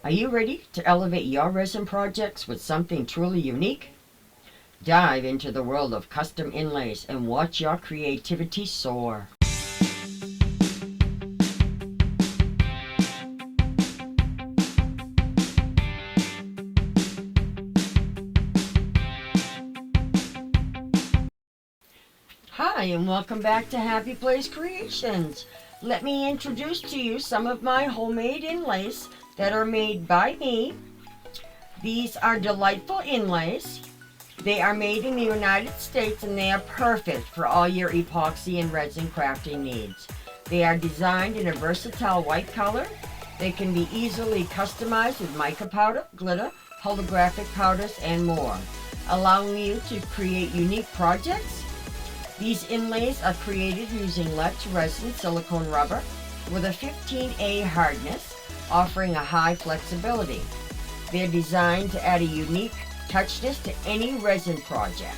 Are you ready to elevate your resin projects with something truly unique? Dive into the world of custom inlays and watch your creativity soar. Hi, and welcome back to Happy Place Creations. Let me introduce to you some of my homemade inlays that are made by me. These are delightful inlays. They are made in the United States and they are perfect for all your epoxy and resin crafting needs. They are designed in a versatile white color. They can be easily customized with mica powder, glitter, holographic powders, and more, allowing you to create unique projects. These inlays are created using resin silicone rubber with a 15A hardness, offering a high flexibility. They're designed to add a unique touchness to any resin project.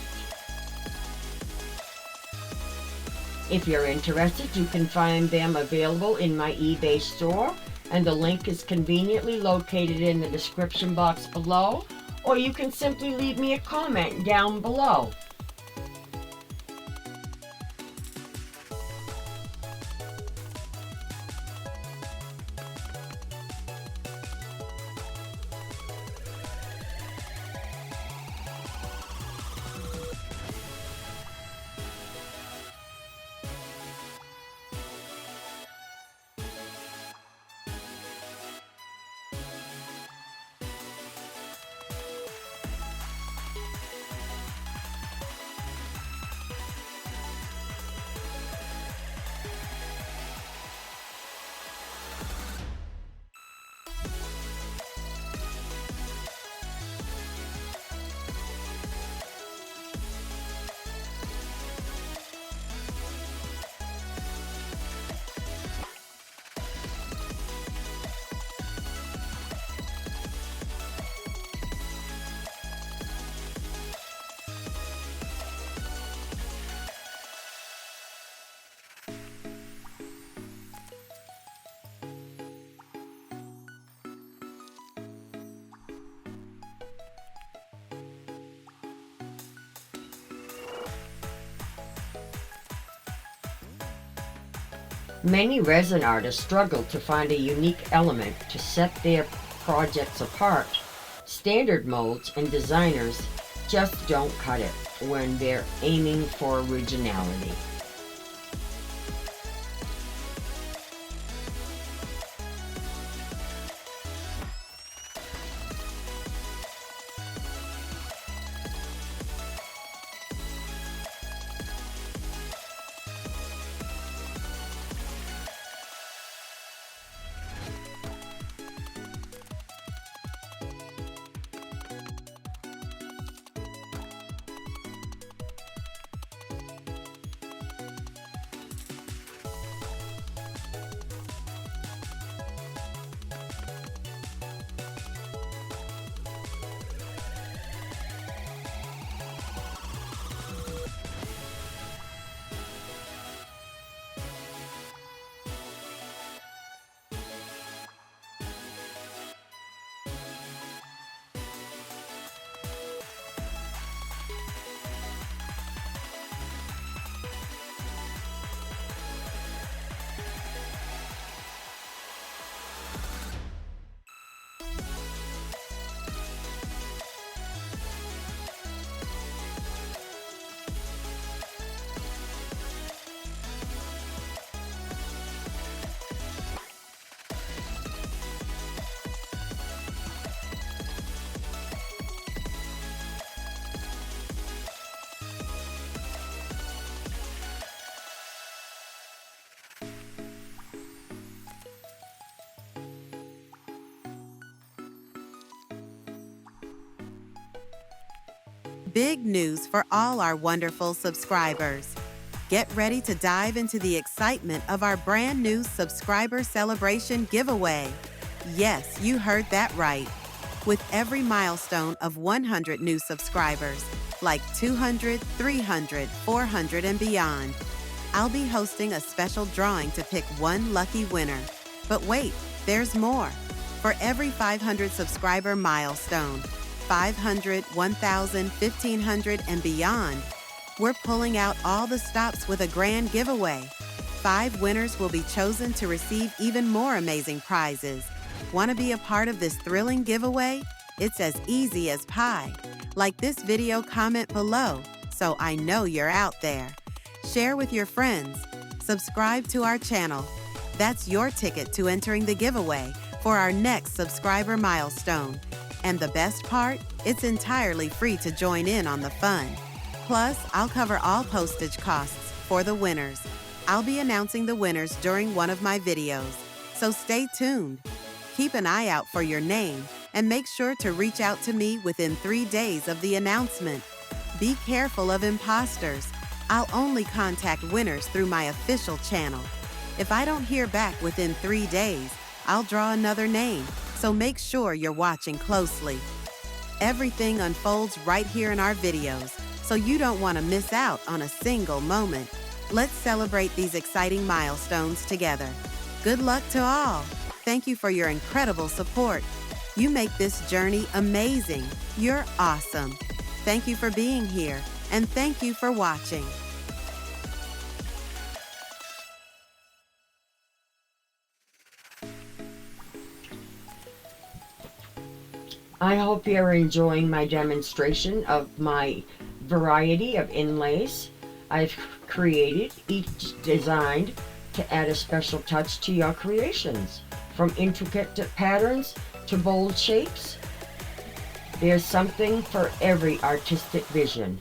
If you're interested, you can find them available in my eBay store, and the link is conveniently located in the description box below, or you can simply leave me a comment down below. Many resin artists struggle to find a unique element to set their projects apart. Standard molds and designers just don't cut it when they're aiming for originality. Big news for all our wonderful subscribers. Get ready to dive into the excitement of our brand new subscriber celebration giveaway. Yes, you heard that right. With every milestone of 100 new subscribers, like 200, 300, 400, and beyond, I'll be hosting a special drawing to pick one lucky winner. But wait, there's more. For every 500 subscriber milestone, 500, 1,000, 1,500, and beyond, we're pulling out all the stops with a grand giveaway. 5 winners will be chosen to receive even more amazing prizes. Want to be a part of this thrilling giveaway? It's as easy as pie. Like this video, comment below so I know you're out there. Share with your friends. Subscribe to our channel. That's your ticket to entering the giveaway for our next subscriber milestone. And the best part? It's entirely free to join in on the fun. Plus, I'll cover all postage costs for the winners. I'll be announcing the winners during one of my videos, so stay tuned. Keep an eye out for your name and make sure to reach out to me within 3 days of the announcement. Be careful of imposters. I'll only contact winners through my official channel. If I don't hear back within 3 days, I'll draw another name, so make sure you're watching closely. Everything unfolds right here in our videos, so you don't want to miss out on a single moment. Let's celebrate these exciting milestones together. Good luck to all. Thank you for your incredible support. You make this journey amazing. You're awesome. Thank you for being here, and thank you for watching. I hope you're enjoying my demonstration of my variety of inlays I've created, each designed to add a special touch to your creations. From intricate patterns to bold shapes, there's something for every artistic vision.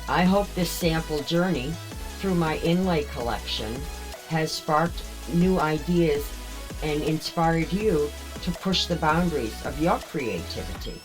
I hope this sample journey through my inlay collection has sparked new ideas and inspired you to push the boundaries of your creativity.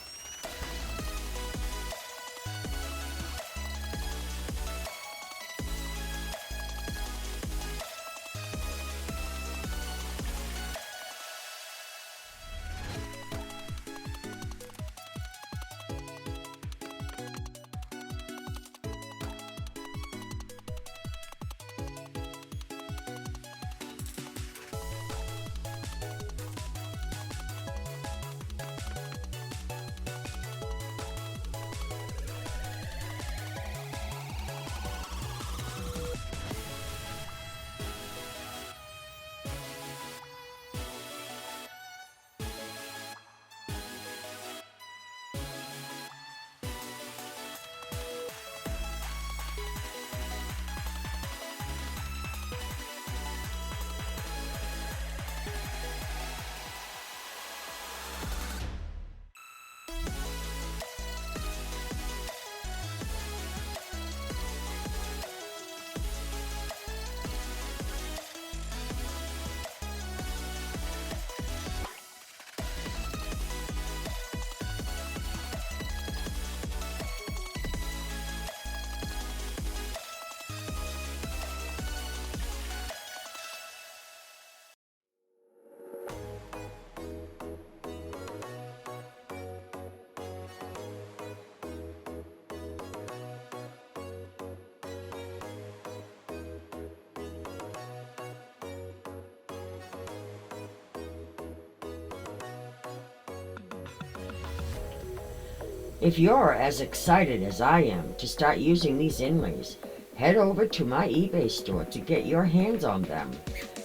If you're as excited as I am to start using these inlays, head over to my eBay store to get your hands on them.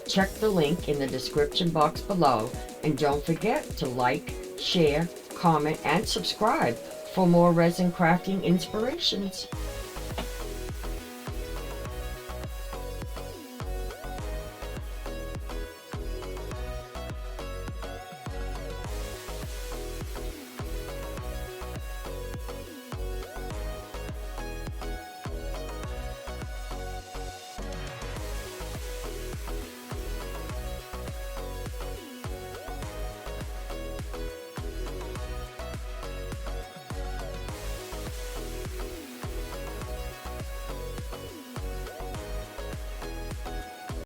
Check the link in the description box below, and don't forget to like, share, comment, and subscribe for more resin crafting inspirations.